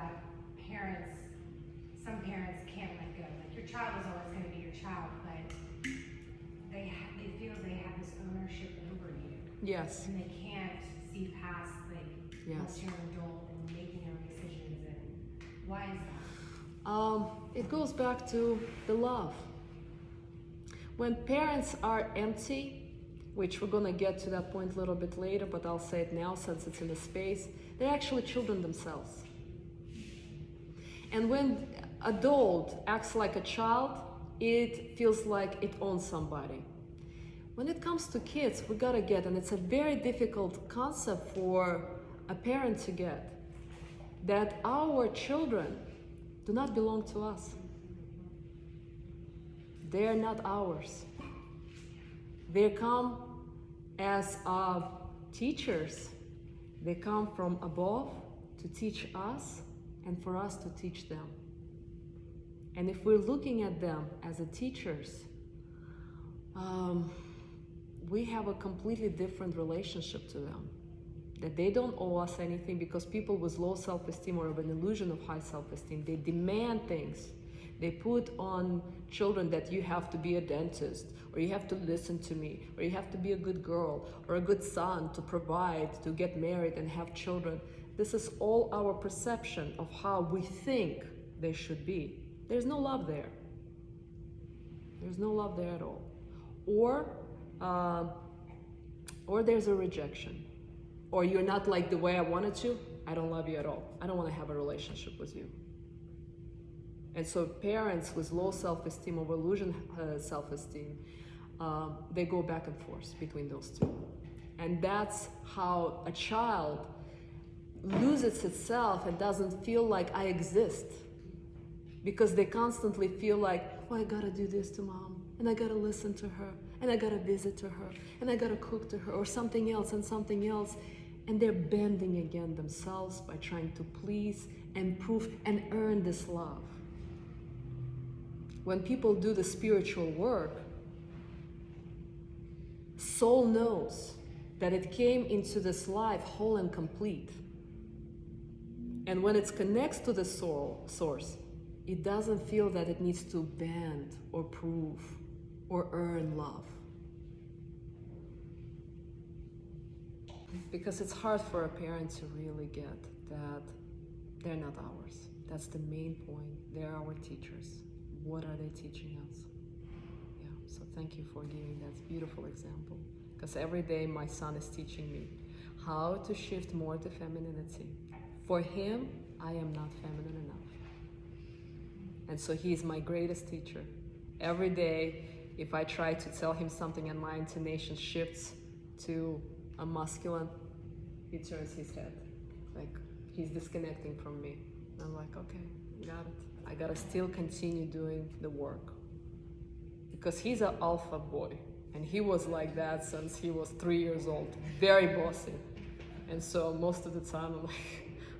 that some parents can't let go. Like, your child is always going to be your child, but they feel they have this ownership over you. Yes. And they can't see past, like, once you're an adult and making your own decisions. And why is that? It goes back to the love. When parents are empty, which we're gonna get to that point a little bit later, but I'll say it now since it's in the space, they're actually children themselves. And when adult acts like a child, it feels like it owns somebody. When it comes to kids, we gotta get, and it's a very difficult concept for a parent to get, that our children do not belong to us. They are not ours. They come as teachers. They come from above to teach us and for us to teach them. And if we're looking at them as teachers, we have a completely different relationship to them. That they don't owe us anything, because people with low self-esteem or an illusion of high self-esteem, they demand things. They put on children that you have to be a dentist, or you have to listen to me, or you have to be a good girl or a good son to provide, to get married and have children. This is all our perception of how we think they should be. There's no love there. There's no love there at all. Or there's a rejection. Or you're not like the way I wanted to, I don't love you at all. I don't want to have a relationship with you. And so parents with low self-esteem or illusion self-esteem, they go back and forth between those two. And that's how a child loses itself and doesn't feel like I exist. Because they constantly feel like, oh, I gotta do this to mom, and I gotta listen to her, and I gotta visit to her, and I gotta cook to her, or something else and something else. And they're bending again themselves by trying to please and prove and earn this love. When people do the spiritual work, soul knows that it came into this life whole and complete. And when it connects to the soul source, it doesn't feel that it needs to bend or prove or earn love. Because it's hard for a parent to really get that they're not ours. That's the main point. They're our teachers. What are they teaching us? Yeah, so thank you for giving that beautiful example. Because every day my son is teaching me how to shift more to femininity. For him, I am not feminine enough. And so he's my greatest teacher. Every day, if I try to tell him something and my intonation shifts to a masculine, he turns his head. Like, he's disconnecting from me. I'm like, okay, got it. I gotta still continue doing the work. Because he's an alpha boy. And he was like that since he was 3 years old. Very bossy. And so most of the time I'm like,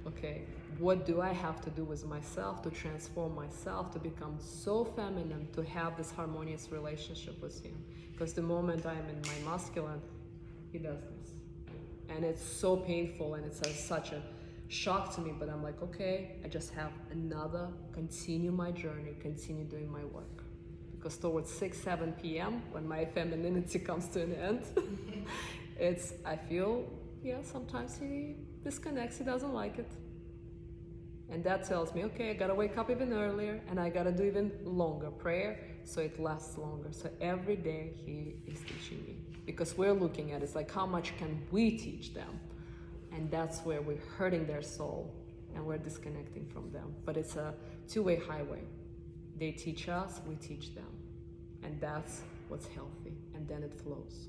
okay, what do I have to do with myself to transform myself, to become so feminine, to have this harmonious relationship with him? Because the moment I'm in my masculine, he does this. And it's so painful, and it's such a shock to me, but I'm like, okay, I just have continue my journey, continue doing my work. Because towards 6, 7 p.m., when my femininity comes to an end, I feel, sometimes he disconnects, he doesn't like it. And that tells me, okay, I gotta wake up even earlier, and I gotta do even longer prayer so it lasts longer. So every day he is teaching me. Because we're looking at it's like, how much can we teach them? And that's where we're hurting their soul and we're disconnecting from them. But it's a two-way highway. They teach us, we teach them. And that's what's healthy. And then it flows.